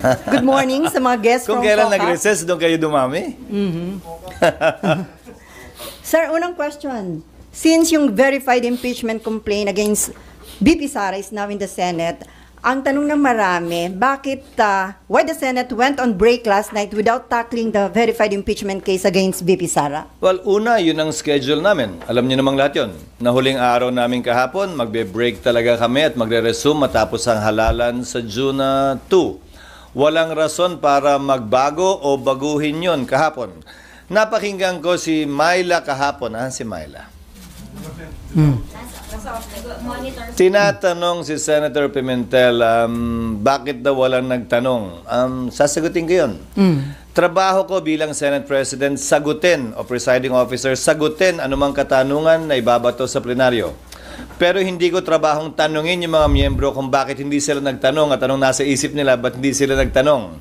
Good morning sa mga guests Kung from kailan COCA. nag-recess, doon kayo dumami. Sir, unang question. Since yung verified impeachment complaint against BP Sara is now in the Senate, ang tanong ng marami, why the Senate went on break last night without tackling the verified impeachment case against BP Sara? Well, una, yun ang schedule namin. Alam niyo namang lahat yun. Na huling araw namin kahapon, magbe-break talaga kami at magre-resume matapos ang halalan sa June 2. Walang rason para magbago o baguhin yon kahapon. Napakinggan ko si Myla kahapon. Si Myla? Tinatanong si Senator Pimentel, bakit daw walang nagtanong? Sasagutin ko yun. Trabaho ko bilang Senate President, sagutin o presiding officer, sagutin anumang katanungan na ibabato sa plenaryo. Pero hindi ko trabahong tanungin yung mga miyembro kung bakit hindi sila nagtanong at anong nasa isip nila, ba't hindi sila nagtanong.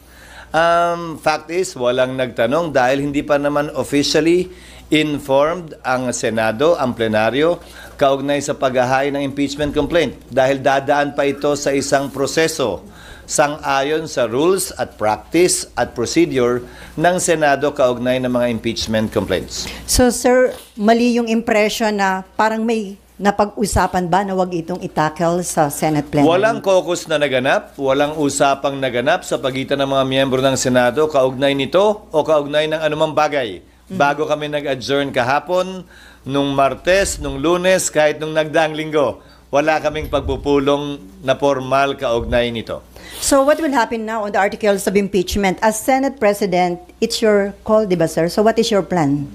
Fact is, walang nagtanong dahil hindi pa naman officially informed ang Senado, ang plenaryo, kaugnay sa paghahain ng impeachment complaint dahil dadaan pa ito sa isang proseso sang-ayon sa rules at practice at procedure ng Senado kaugnay ng mga impeachment complaints. So, sir, mali yung impression na parang may napag-usapan ba na wag itong itackle sa Senate plenary? Walang caucus na naganap, walang usapang naganap sa pagitan ng mga miyembro ng Senado kaugnay nito o kaugnay ng anumang bagay. Bago kami nag-adjourn kahapon, nung Martes, nung Lunes, kahit nung nagdaang linggo, wala kaming pagpupulong na formal kaugnay nito. So what will happen now on the articles of impeachment? As Senate President, it's your call, di ba, sir? So what is your plan?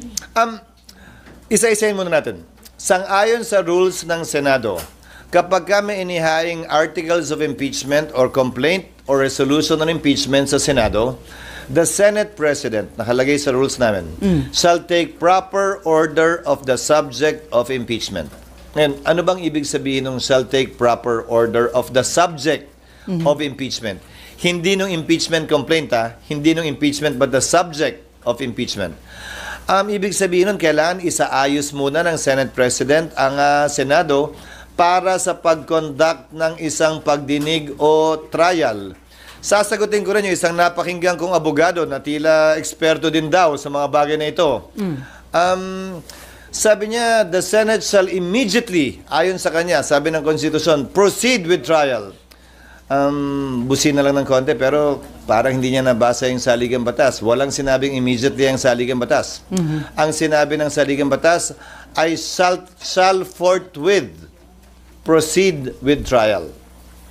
Isa-isahin muna natin. Sang-ayon sa rules ng Senado, kapag kami inihaing articles of impeachment or complaint or resolution on impeachment sa Senado, the Senate President, nakalagay sa rules namin, shall take proper order of the subject of impeachment. Ngayon, ano bang ibig sabihin ng shall take proper order of the subject of impeachment? Hindi nung impeachment complaint, hindi nung impeachment, but the subject of impeachment. Ibig sabihin nun, kailangan isaayos muna ng Senate President ang Senado para sa pag-conduct ng isang pagdinig o trial. Sasagutin ko rin yung isang napakinggan kong abogado na tila eksperto din daw sa mga bagay na ito. Sabi niya, the Senate shall immediately, ayon sa kanya, sabi ng Konstitusyon, proceed with trial. Busin na lang ng konti, pero parang hindi niya nabasa yung saligang batas. Walang sinabing immediately ang saligang batas. Ang sinabi ng saligang batas ay shall forthwith proceed with trial.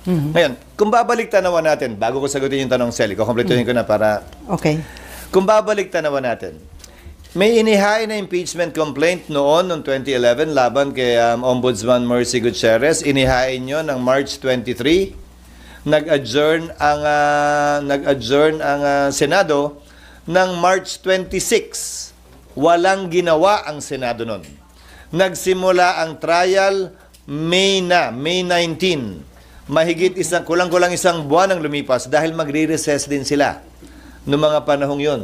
Ngayon, kung babalik tanawan natin, bago ko sagutin yung tanong, Sally, kukumpletuhin ko na para... Okay. Kung babalik tanawan natin, may inihain na impeachment complaint noong 2011 laban kay Ombudsman Mercy Gutierrez. Inihain nyo ng March 23. Nag-adjourn ang Senado ng March 26. Walang ginawa ang Senado noon. Nagsimula ang trial May 19. Mahigit kulang-kulang isang buwan ang lumipas dahil magre-recess din sila noong mga panahong yon.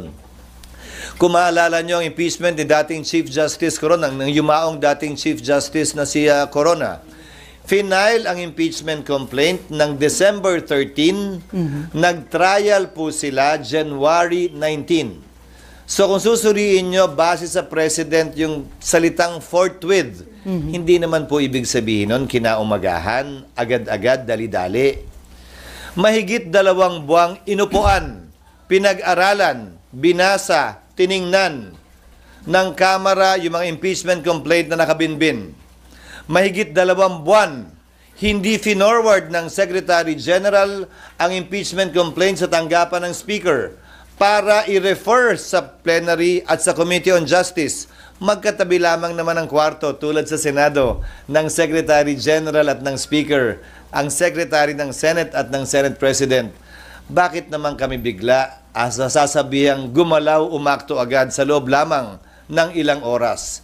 Kung maalala nyo ang impeachment ni dating Chief Justice Corona, ng yumaong dating Chief Justice na si Corona, final ang impeachment complaint ng December 13, nag-trial po sila January 19. So kung susuriin nyo, base sa President yung salitang forthwith, hindi naman po ibig sabihin nun kinaumagahan, agad-agad, dali-dali. Mahigit 2 buwang inupuan, pinag-aralan, binasa, tiningnan ng Kamara yung mga impeachment complaint na nakabinbin. Mahigit 2 buwan, hindi finorward ng Secretary General ang impeachment complaint sa tanggapan ng Speaker para i-refer sa plenary at sa Committee on Justice. Magkatabi lamang naman ang kwarto tulad sa Senado ng Secretary General at ng Speaker, ang Secretary ng Senate at ng Senate President. Bakit naman kami bigla sasabihang gumalaw umakto agad sa loob lamang ng ilang oras?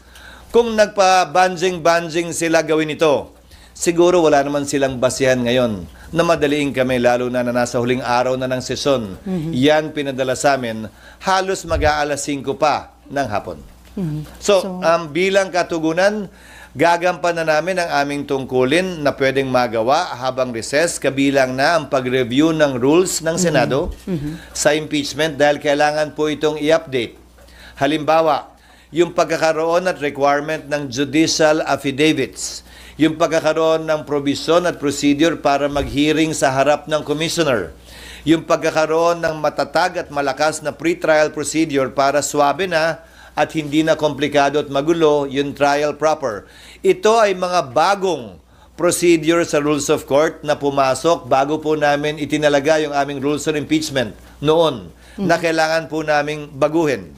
Kung nagpa-banjing-banjing sila gawin ito, siguro wala naman silang basihan ngayon na madaliin kami lalo na nasa huling araw na ng sesyon. Yan pinadala sa amin, halos mag-aalas 5 pa ng hapon. So, bilang katugunan, Gagampanan namin ang aming tungkulin na pwedeng magawa habang recess, kabilang na ang pag-review ng rules ng Senado sa impeachment dahil kailangan po itong i-update. Halimbawa, yung pagkakaroon at requirement ng judicial affidavits, yung pagkakaroon ng provision at procedure para mag-hearing sa harap ng commissioner, yung pagkakaroon ng matatag at malakas na pre-trial procedure para swabe na at hindi na komplikado at magulo yung trial proper. Ito ay mga bagong procedure sa rules of court na pumasok bago po namin itinalaga yung aming rules on impeachment noon na kailangan po naming baguhin.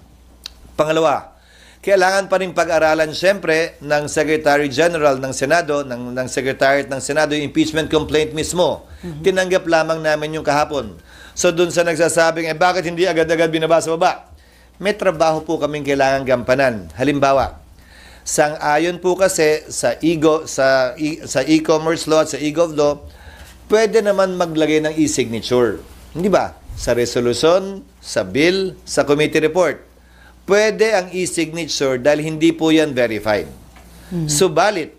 Pangalawa, kailangan pa rin pag-aralan siyempre ng Secretary General ng Senado, ng Secretariat ng Senado, yung impeachment complaint mismo. Tinanggap lamang namin yung kahapon. So dun sa nagsasabing, bakit hindi agad-agad binaba sa baba? May trabaho po kaming kailangan gampanan. Halimbawa, sang-ayon po kasi sa e-commerce law at sa e-gov law, pwede naman maglagay ng e-signature. Hindi ba? Sa resolution, sa bill, sa committee report. Pwede ang e-signature dahil hindi po yan verified. Subalit,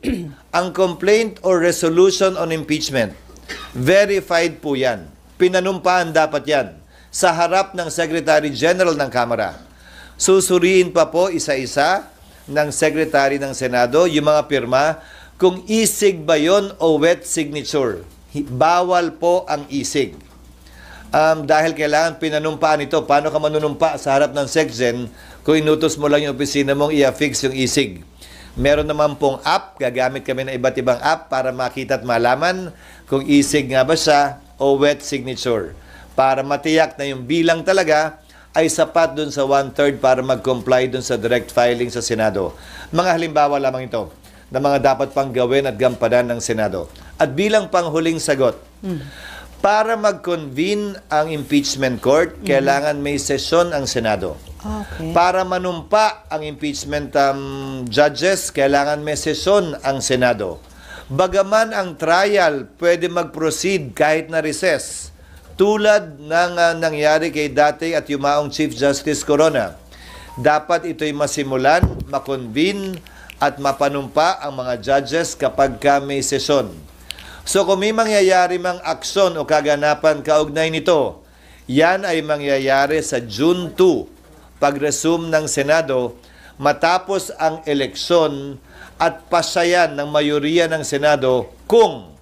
ang complaint or resolution on impeachment, verified po yan. Pinanumpaan dapat yan sa harap ng Secretary General ng Kamara. Susuriin pa po isa-isa ng Secretary ng Senado yung mga pirma kung isig ba yun o wet signature. Bawal po ang isig. Dahil kailangan pinanumpaan ito. Paano ka manunumpa sa harap ng SecGen kung inutos mo lang yung opisina mong i-affix yung isig? Meron naman pong app, gagamit kami ng iba't ibang app para makita at malaman kung isig nga ba siya o wet signature. Para matiyak na yung bilang talaga ay sapat dun sa 1/3 para mag-comply dun sa direct filing sa Senado. Mga halimbawa lamang ito na mga dapat pang gawin at gampanan ng Senado. At bilang panghuling sagot, para mag-convene ang impeachment court, kailangan may sesyon ang Senado. Okay. Para manumpa ang impeachment judges, kailangan may sesyon ang Senado. Bagaman ang trial pwede mag-proceed kahit na recess, tulad ng nangyari kay dati at yumaong Chief Justice Corona. Dapat ito'y masimulan, makonvene at mapanumpa ang mga judges kapag may sesyon. So kung may mangyayari mang aksyon o kaganapan kaugnay nito, yan ay mangyayari sa June 2, pag-resume ng Senado, matapos ang eleksyon at pasayan ng mayoriya ng Senado kung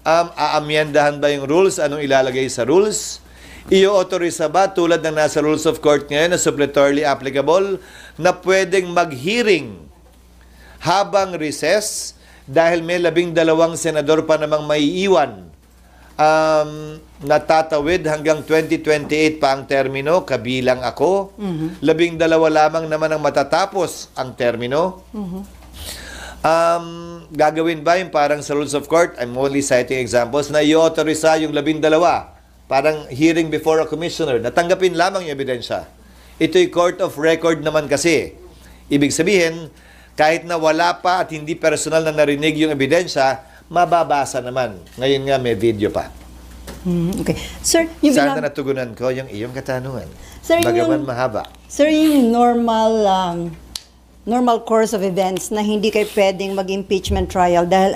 aamyendahan ba yung rules, anong ilalagay sa rules, i-authorize ba tulad ng nasa rules of court ngayon na suppletorily applicable na pwedeng mag-hearing habang recess dahil may 12 senador pa namang maiiwan. Natatawid hanggang 2028 pa ang termino, kabilang ako. 12 lamang naman ang matatapos ang termino. Gagawin ba yung parang sa rules of court, I'm only citing examples, na i-authorize yung 12, parang hearing before a commissioner, natanggapin lamang yung ebidensya. Ito'y court of record naman kasi. Ibig sabihin, kahit na wala pa at hindi personal na narinig yung ebidensya, mababasa naman. Ngayon nga may video pa. Okay. Sir, yung Sana natugunan ko yung iyong katanungan. Sir, Bagaman mahaba. Sir, yung normal course of events na hindi kayo pwedeng mag-impeachment trial dahil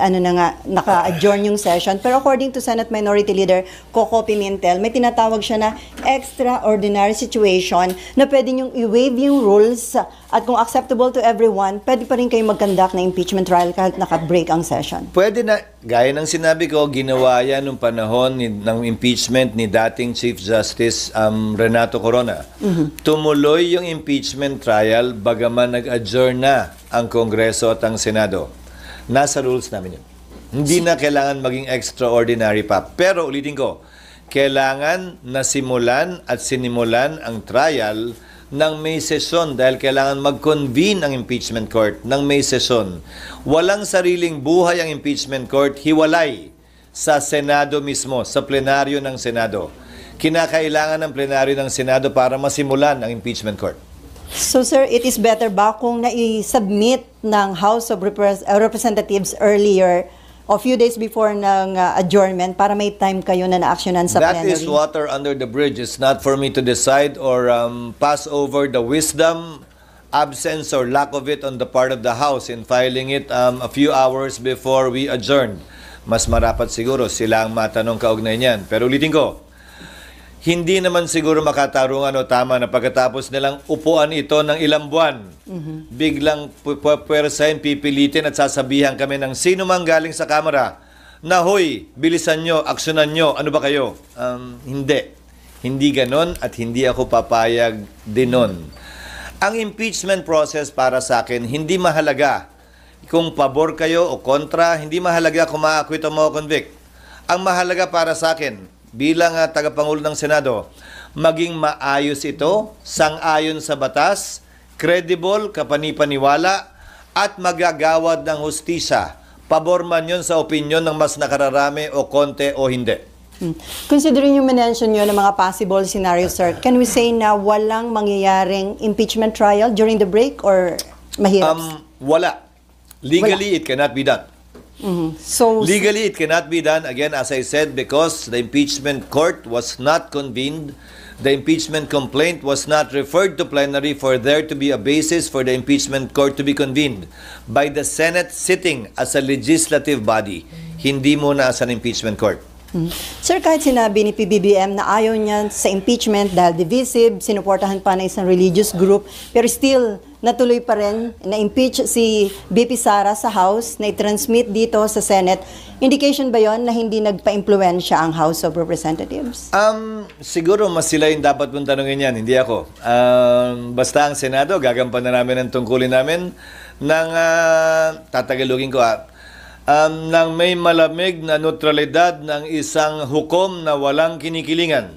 naka-adjourn yung session. Pero according to Senate Minority Leader Coco Pimentel, may tinatawag siya na extraordinary situation na pwede niyong i-waive yung rules at kung acceptable to everyone, pwede pa rin kayo mag-conduct na impeachment trial kahit naka-break ang session. Pwede na, gaya ng sinabi ko, ginawa yan nung panahon ng impeachment ni dating Chief Justice Renato Corona. Tumuloy yung impeachment trial bagaman nag-adjourn na ang Kongreso at ang Senado. Nasa rules namin yun. Hindi na kailangan maging extraordinary pa. Pero ulitin ko, kailangan nasimulan at sinimulan ang trial ng may sesyon dahil kailangan mag-convene ang impeachment court ng may sesyon. Walang sariling buhay ang impeachment court, hiwalay sa Senado mismo, sa plenaryo ng Senado. Kinakailangan ng plenaryo ng Senado para masimulan ang impeachment court. So sir, it is better ba kung na-submit ng House of Representatives earlier o few days before ng adjournment para may time kayo na na-actionan sa plenary? That is water under the bridge. It's not for me to decide or pass over the wisdom absence or lack of it on the part of the House in filing it a few hours before we adjourned. Mas marapat siguro sila ang matanong kaugnay niyan. Pero ulitin ko, hindi naman siguro makatarungan o tama na pagkatapos nilang upuan ito ng ilang buwan, biglang pwersahin, pipilitin at sasabihan kami ng sino mang galing sa Kamara na, hoy, bilisan nyo, aksyonan nyo, ano ba kayo? Hindi. Hindi ganon at hindi ako papayag din nun. Ang impeachment process para sa akin, hindi mahalaga kung pabor kayo o kontra, hindi mahalaga kung ma-acquit o ma-convict. Ang mahalaga para sa akin, bilang tagapangulo ng Senado, maging maayos ito, sang-ayon sa batas, credible, kapanipaniwala, at magagawad ng hustisya. Pabor man yun sa opinyon ng mas nakararami o konti o hindi. Considering yung mention nyo ng mga possible scenarios, sir, can we say na walang mangyayaring impeachment trial during the break or mahirap? Wala. Legally, it cannot be done. So, Legally, it cannot be done, again, as I said, because the impeachment court was not convened. The impeachment complaint was not referred to plenary for there to be a basis for the impeachment court to be convened by the Senate sitting as a legislative body, hindi muna as an impeachment court. Sir, kahit sinabi ni PBBM na ayaw niya sa impeachment dahil divisive, sinuportahan pa ng isang religious group, pero still, natuloy pa rin na-impeach si BP Sara sa House, na i-transmit dito sa Senate. Indication ba yon na hindi nagpa-impluensya ang House of Representatives? Siguro mas sila yung dapat mong tanongin yan, hindi ako. Basta ang Senado, gagampanan namin ang tungkulin namin ng, tatagalugin ko ng may malamig na neutralidad ng isang hukom na walang kinikilingan.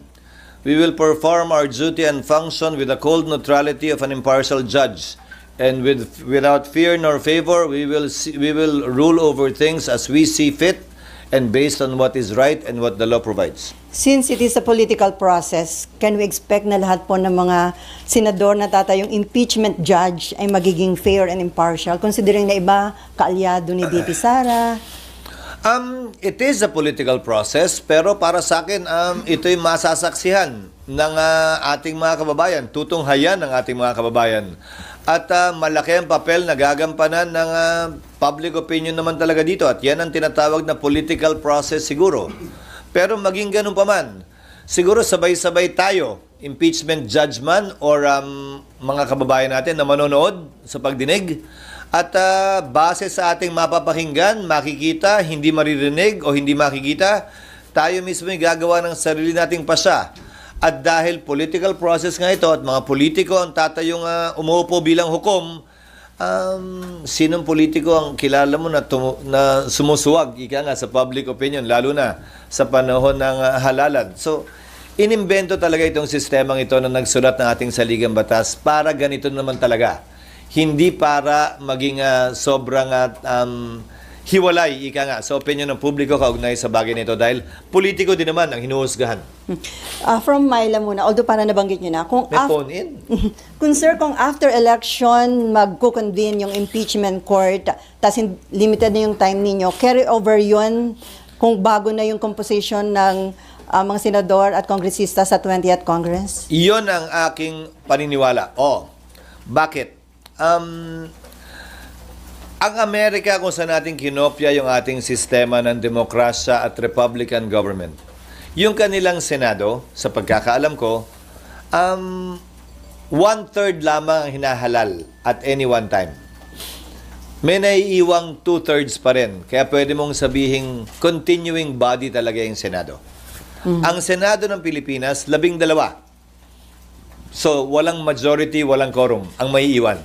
We will perform our duty and function with the cold neutrality of an impartial judge. And without fear nor favor, we will rule over things as we see fit and based on what is right and what the law provides. Since it is a political process, can we expect na lahat po ng mga senador na tatayong impeachment judge ay magiging fair and impartial, considering na iba kaalyado ni BP Sara? It is a political process, pero para sa akin, ito'y masasaksihan ng ating mga kababayan, tutunghayan ng ating mga kababayan. At malaki ang papel na gagampanan ng public opinion naman talaga dito. At yan ang tinatawag na political process siguro. Pero maging ganun pa man, siguro sabay-sabay tayo, impeachment judge man or mga kababayan natin na manonood sa pagdinig. At base sa ating mapapakinggan, makikita, hindi maririnig o hindi makikita, tayo mismo yung gagawa ng sarili nating pasya. At dahil political process nga ito at mga politiko ang tatayong umuupo bilang hukom, sinong politiko ang kilala mo na sumusuwag ika nga sa public opinion, lalo na sa panahon ng halalan. So, inimbento talaga itong sistemang ito na nagsulat ng ating saligang batas para ganito naman talaga. Hindi para maging sobrang hiwalay, ika nga, sa opinion ng publiko kaugnay sa bagay nito dahil politiko din naman ang hinuhusgahan. From Myla muna, although para nabanggit nyo na, kung May phone in. kung sir, kung after election magko-convene yung impeachment court, tas limited na yung time ninyo, carry over yun kung bago na yung composition ng mga senador at kongresista sa 20th Congress? Iyon ang aking paniniwala. Bakit? Ang Amerika kung saan natin kinopya yung ating sistema ng demokrasya at Republican government. Yung kanilang Senado, sa pagkakaalam ko, 1/3 lamang ang hinahalal at any one time. May naiiwang 2/3 pa rin. Kaya pwede mong sabihing continuing body talaga yung Senado. Ang Senado ng Pilipinas, 12. So, walang majority, walang quorum ang maiiwan.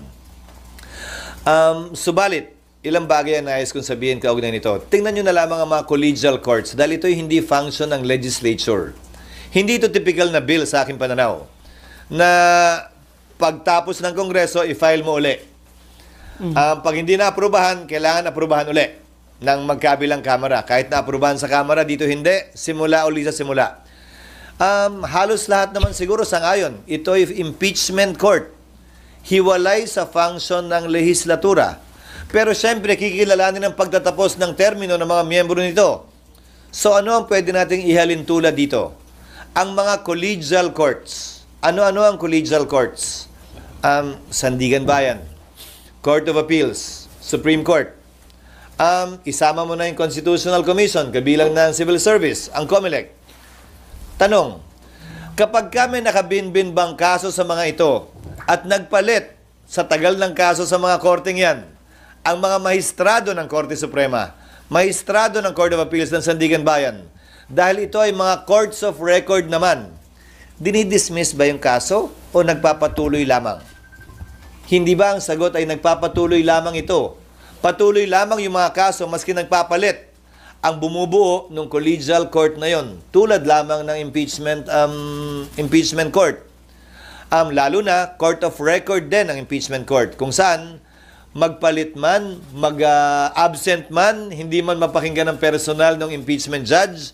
Subalit, ilang bagay ang nais kong sabihin kaugnay nito. Tingnan nyo na lamang ang mga collegial courts dahil ito'y hindi function ng legislature. Hindi ito typical na bill sa aking pananaw na pagtapos ng Kongreso, i-file mo uli. Pag hindi na-aprobahan, kailangan aprobahan uli ng magkabilang kamara. Kahit na-aprobahan sa kamara, dito hindi, simula uli sa simula. Halos lahat naman siguro sang-ayon. Ito'y impeachment court. Hiwalay sa function ng lehislatura. Pero syempre, kikilalanin ang pagtatapos ng termino ng mga miyembro nito. So ano ang pwede nating ihalin tulad dito? Ang mga collegial courts. Ano-ano ang collegial courts? Sandigan Bayan, Court of Appeals, Supreme Court. Isama mo na yung Constitutional Commission, kabilang na ang Civil Service, ang COMELEC. Tanong, kapag kami nakabinbin bang kaso sa mga ito at nagpalit sa tagal ng kaso sa mga korteng yan, ang mga mahistrado ng Korte Suprema, mahistrado ng Court of Appeals ng Sandigan Bayan, dahil ito ay mga courts of record naman, dinidismiss ba yung kaso o nagpapatuloy lamang? Hindi ba ang sagot ay nagpapatuloy lamang ito? Patuloy lamang yung mga kaso maski nagpapalit ang bumubuo ng collegial court na yon, tulad lamang ng impeachment court. Lalo na court of record din ang impeachment court, kung saan magpalit man, mag-absent man, hindi man mapakinggan ng personal ng impeachment judge,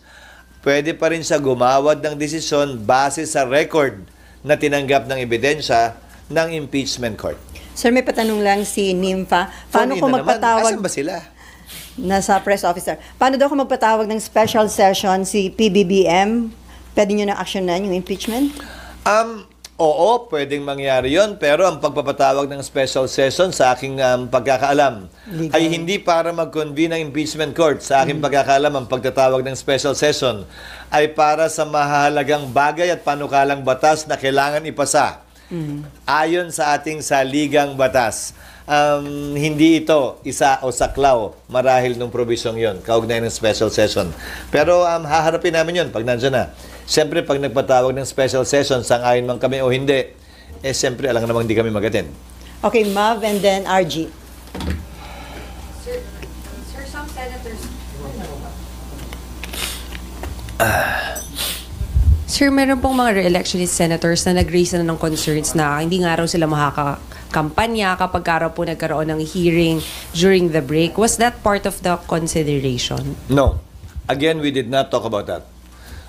pwede pa rin siya gumawad ng desisyon base sa record na tinanggap ng ebidensya ng impeachment court. Sir, may patanong lang si Nympha. Paano ko magpatawag? Asan ba sila? Nasa press officer. Paano daw ko magpatawag ng special session si PBBM? Pwede nyo na actionan yung impeachment? Oo, pwedeng mangyari yon, pero ang pagpapatawag ng special session sa aking pagkakaalam Legal. ay hindi para mag-convene ng impeachment court. Sa aking pagkakaalam, ang pagtatawag ng special session ay para sa mahalagang bagay at panukalang batas na kailangan ipasa. Ayon sa ating saligang batas. Hindi ito isa o saklaw marahil nung probisyong yon, kaugnay ng special session. Pero haharapin namin yon pag nandiyan na. Siyempre, pag nagpatawag ng special session, sang-ayon man kami o hindi, siyempre, alam namang hindi kami mag-attend. Okay, Mav and then RG. Sir, some senators... Sir, meron pong mga re-electionist senators na nag-raise na ng concerns na hindi nga raw sila makakampanya kapag araw po nagkaroon ng hearing during the break. Was that part of the consideration? No. Again, we did not talk about that.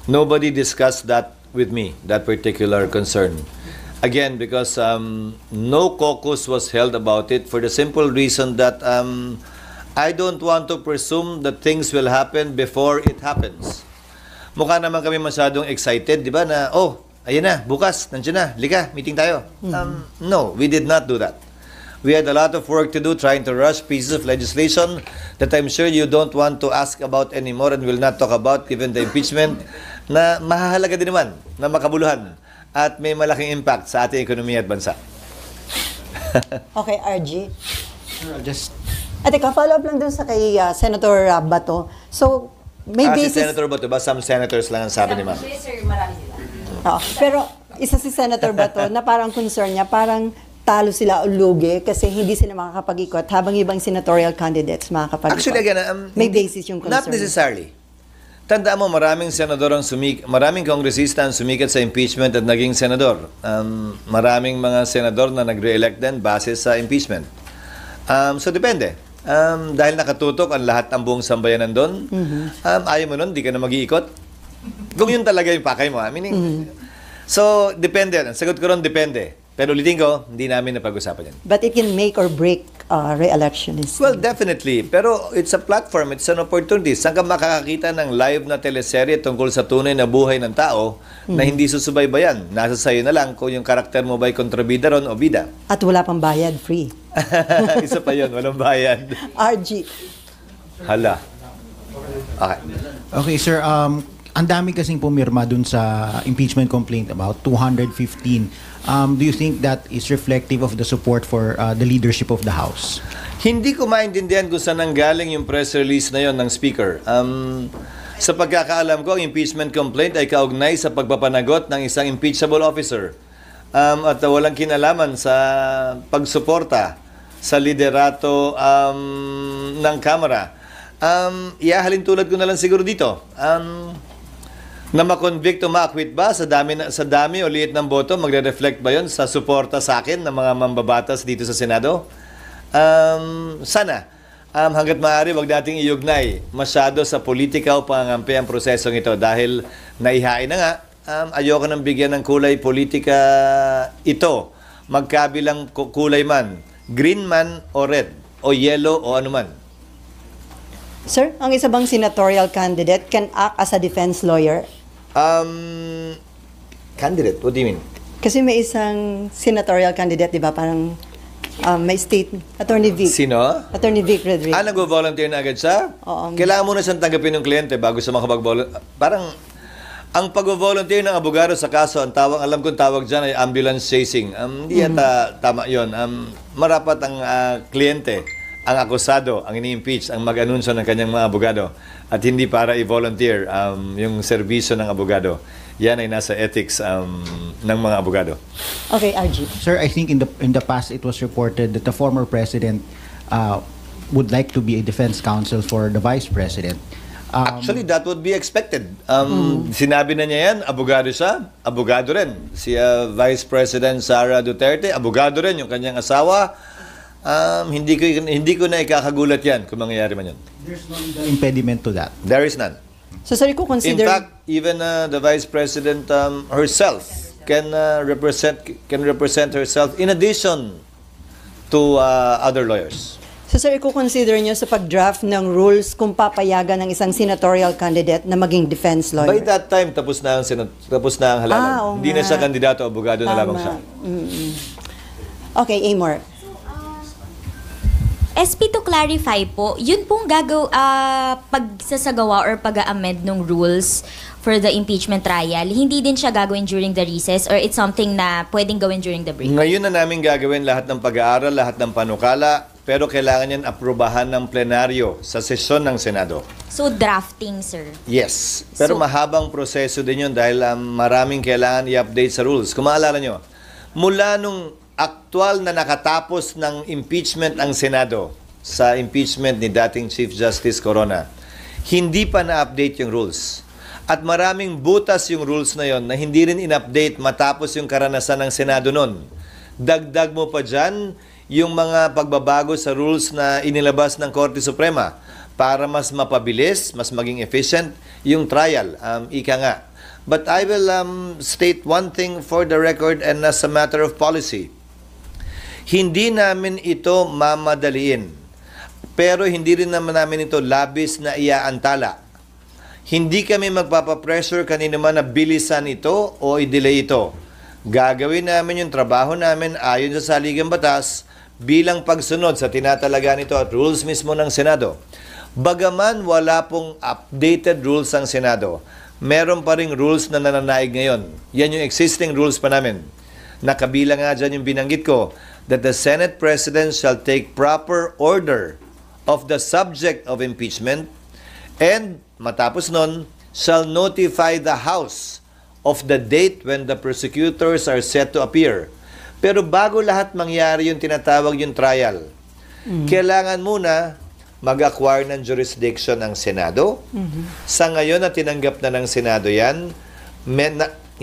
Nobody discussed that with me, that particular concern. Again, because no caucus was held about it for the simple reason that I don't want to presume that things will happen before it happens. Mukha naman kami masyadong excited, di ba, na, ayun na, bukas, nandiyan na, lika, meeting tayo. No, we did not do that. We had a lot of work to do trying to rush pieces of legislation that I'm sure you don't want to ask about anymore and will not talk about given the impeachment na mahahalaga din naman na makabuluhan at may malaking impact sa ating ekonomiya at bansa. Okay, RG. Just At ika, follow up lang dun sa kay Senator Bato. So, may Si basis... Senator Bato ba? Some senators lang ang sabi ni ma'am. Sir, marami sila. Oo. Pero isa si Senator Bato na parang concern niya, parang talo sila o lugi kasi hindi sila makakapag-ikot habang ibang senatorial candidates makakapag-ikot. Actually, again, may basis yung concern. not necessarily. Tandaan mo, maraming senador maraming kongresista ang sumikat sa impeachment at naging senador. Maraming mga senador na nag-re-elect din base sa impeachment. So, depende. Dahil nakatutok ang lahat ng buong sambayanan doon, ayaw mo nun, di ka na mag-iikot. Kung yun talaga yung pakay mo, meaning, so, depende. Ang sagot ko ron, depende. Pero ulitin ko, hindi namin napag-usapan yan. But it can make or break re-electionism. Well, definitely. Pero it's a platform, it's an opportunity. Saan ka makakakita ng live na teleserye tungkol sa tunay na buhay ng tao na hindi susubaybayan? Nasa sayo na lang kung yung karakter mo ba'y kontrabida ron o bida. At wala pang bayad, free. Isa pa yun, walang bayad. RG. Hala. Okay. okay, sir. Ang dami kasing pumirma dun sa impeachment complaint, about 215. Do you think that is reflective of the support for the leadership of the House? Hindi ko maintindihan kung saan nanggaling yung press release na yon ng Speaker. Sa pagkakaalam ko, ang impeachment complaint ay kaugnay sa pagpapanagot ng isang impeachable officer. At walang kinalaman sa pagsuporta sa liderato ng Kamara. Iahalin tulad ko na lang siguro dito. Na ma-convict o ma-acquit ba sa dami o liit ng boto, magre-reflect ba yon sa suporta sa akin ng mga mambabatas dito sa Senado? Sana. Hanggat maaari, wag nating iugnay masyado sa politika o pangangampi ang prosesong ito dahil naihain na nga, ayoko nang bigyan ng kulay politika ito. Magkabilang kulay man, green man o red, o yellow o anuman. Sir, ang isa bang senatorial candidate can act as a defense lawyer? Candidate, what do you mean? Kasi may isang senatorial candidate, di ba? Parang may state, Attorney Vic. Sino? Attorney Vic Rodriguez. Nag-volunteer na agad siya? Oo. Kailangan muna siyang tanggapin ng kliyente bago siya makapag-volunteer. Parang, ang pag-volunteer ng abogado sa kaso, alam kong tawag dyan ay ambulance chasing. Hindi yata tama yun. Marapat ang kliyente, ang akusado, ang ini-impeach, ang mag-anunsyo ng kanyang mga abogado. At hindi para i-volunteer yung serbisyo ng abogado. Yan ay nasa ethics ng mga abogado. Okay, RG. Sir, I think in the past it was reported that the former president would like to be a defense counsel for the vice president. Actually, that would be expected. Sinabi na niya yan, abogado siya, abogado rin. Si Vice President Sara Duterte, abogado rin yung kanyang asawa. Hindi ko na ikakagulat yan kung mangyayari man yan. There's no impediment to that. There is none. So, sorry ko In consider... fact, even the Vice President herself can represent herself in addition to other lawyers. So, sir, i-consider nyo sa pag-draft ng rules kung papayagan ng isang senatorial candidate na maging defense lawyer? By that time, tapos na ang halalan. Oo Hindi na nga. siya kandidato, abogado na lamang siya. Okay, Amor. SP, to clarify po, yun pong pagsasagawa or pag-amend ng rules for the impeachment trial, hindi din siya gagawin during the recess or it's something na pwedeng gawin during the break? Ngayon na namin gagawin lahat ng pag-aaral, lahat ng panukala, pero kailangan yan aprubahan ng plenaryo sa sesyon ng Senado. So, drafting, sir. Yes. Pero So- mahabang proseso din yun dahil maraming kailangan i-update sa rules. Kung maalala nyo, mula nung aktual na nakatapos ng impeachment ang Senado sa impeachment ni dating Chief Justice Corona, hindi pa na-update yung rules. At maraming butas yung rules na yon na hindi rin in-update matapos yung karanasan ng Senado nun. Dagdag mo pa dyan yung mga pagbabago sa rules na inilabas ng Korte Suprema para mas mapabilis, mas maging efficient yung trial. Ika nga. But I will state one thing for the record and as a matter of policy. Hindi namin ito mamadaliin. Pero hindi rin naman namin ito labis na iaantala. Hindi kami magpapapressure kanino man na bilisan ito o i-delay ito. Gagawin namin yung trabaho namin ayon sa saligang batas bilang pagsunod sa tinatalaga nito at rules mismo ng Senado. Bagaman wala pong updated rules ang Senado, meron pa ring rules na nananaig ngayon. Yan yung existing rules pa namin. Nakabilang nga dyan yung binanggit ko, that the Senate President shall take proper order of the subject of impeachment and matapos nun, shall notify the House of the date when the prosecutors are set to appear. Pero bago lahat mangyari yung tinatawag yung trial, kailangan muna mag-acquire ng jurisdiction ng Senado. Sa ngayon na tinanggap na ng Senado yan,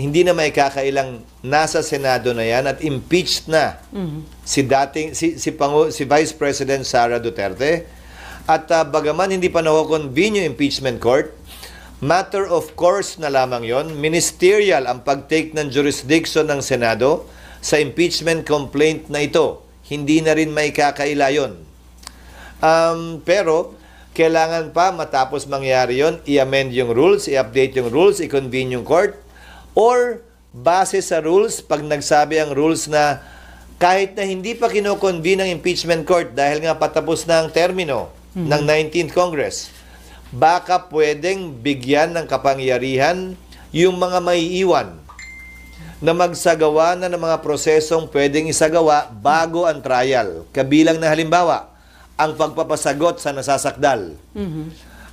hindi na may kakailang nasa Senado na yan at impeached na si Vice President Sara Duterte. At bagaman hindi pa na-convene yung impeachment court, matter of course na lamang yon, ministerial ang pag-take ng jurisdiction ng Senado sa impeachment complaint na ito. Hindi na rin may kakaila yun. Pero, kailangan pa matapos mangyari yon, i-amend yung rules, i-update yung rules, i-convene yung court, or base sa rules, pag nagsabi ang rules na kahit na hindi pa kino-convene ang impeachment court dahil nga patapos na ang termino ng 19th Congress, baka pwedeng bigyan ng kapangyarihan yung mga maiiwan na magsagawa na ng mga prosesong pwedeng isagawa bago ang trial. Kabilang na halimbawa, ang pagpapasagot sa nasasakdal.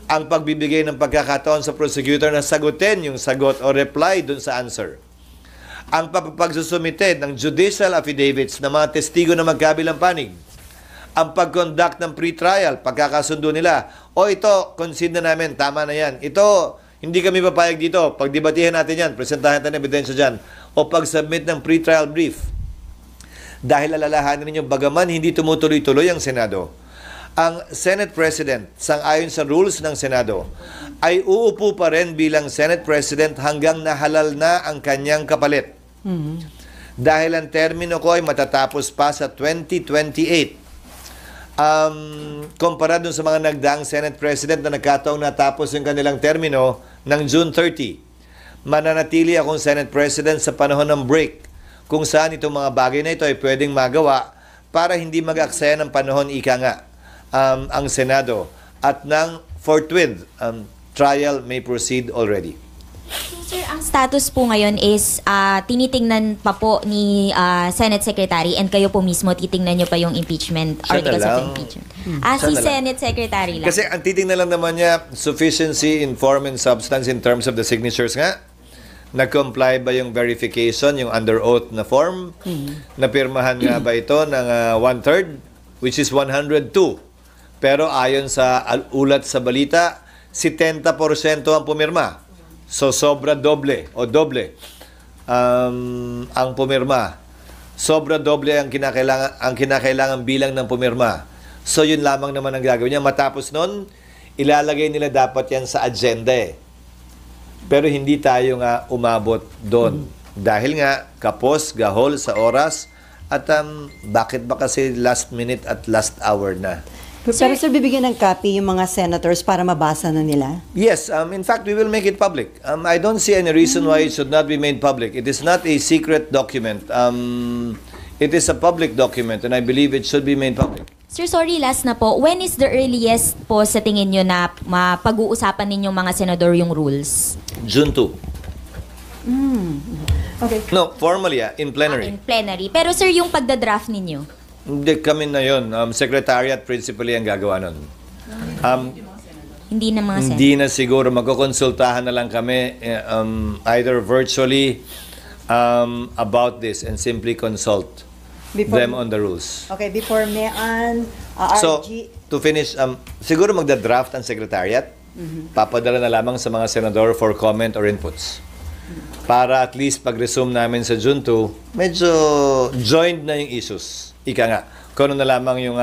Ang pagbibigay ng pagkakataon sa prosecutor na sagutin yung sagot o reply dun sa answer. Ang pagsusumite ng judicial affidavits ng mga testigo na magkabilang panig. Ang pag-conduct ng pre-trial, pagkakasundo nila. O ito, concede na namin, tama na yan. Ito, hindi kami papayag dito. Pagdebatihan natin yan, presentahan natin ebidensya dyan. O pag-submit ng pre-trial brief. Dahil alalahanin ninyo, bagaman hindi tumutuloy-tuloy ang Senado, ang Senate President, sang-ayon sa rules ng Senado, ay uupo pa rin bilang Senate President hanggang nahalal na ang kanyang kapalit. Dahil ang termino ko ay matatapos pa sa 2028. Kumpara dun sa mga nagdaang Senate President na nagkataong natapos yung kanilang termino ng June 30. Mananatili akong Senate President sa panahon ng break kung saan itong mga bagay na ito ay pwedeng magawa para hindi mag-aksaya ng panahon, ika nga, ang Senado at nang forthwith trial may proceed already. So, sir, ang status po ngayon is tinitingnan pa po ni Senate Secretary and kayo po mismo titingnan nyo pa yung impeachment, Siya na articles of lang. impeachment. Siya Si na lang. Senate Secretary lang. Kasi ang titingnan lang naman niya, sufficiency in form and substance in terms of the signatures nga. Nag-comply ba yung verification, yung under oath na form? Napirmahan nga ba ito ng 1/3, which is 102. Pero ayon sa ulat sa balita, 70% ang pumirma. So sobra doble o doble ang pumirma. Sobra doble ang kinakailangan bilang ng pumirma. So yun lamang naman ang gagawin niya. Matapos nun, ilalagay nila dapat yan sa agenda eh. Pero hindi tayo nga umabot doon. Dahil nga, kapos, gahol sa oras, at bakit ba kasi last minute at last hour na? Pero sir, bibigyan ng copy yung mga senators para mabasa na nila? Yes, in fact, we will make it public. I don't see any reason why it should not be made public. It is not a secret document. It is a public document and I believe it should be made public. Sir, sorry, last na po. When is the earliest po sa tingin nyo na mapag-uusapan ninyong mga senador yung rules? June 2. Okay. No, formally, in plenary. In plenary. Pero sir, yung pagdadraft ninyo? Hindi kami na yun. Secretariat principally ang gagawa nun. Hindi na mga senador? Hindi na siguro. Magkukonsultahan na lang kami either virtually about this and simply consult them on the rules. Okay, before Mayan, So, RG, to finish, siguro magda-draft ang secretariat. Papadala na lamang sa mga senador for comment or inputs. Para at least pag-resume namin sa June 2, medyo joined na yung issues. Ika nga, kung ano na lamang yung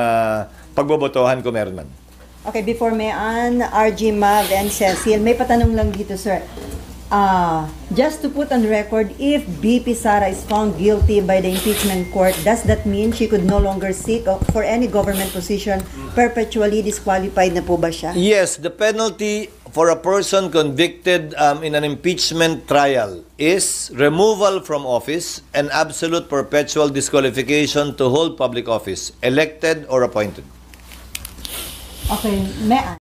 pagbobotohan kung meron man. okay, before Mayan, RG, Mav, and Cecil, may patanong lang dito, sir. Just to put on record, if BP Sara is found guilty by the impeachment court, does that mean she could no longer seek for any government position? Perpetually disqualified na po ba siya? Yes, the penalty for a person convicted in an impeachment trial is removal from office and absolute perpetual disqualification to hold public office, elected or appointed. Okay, Mayan.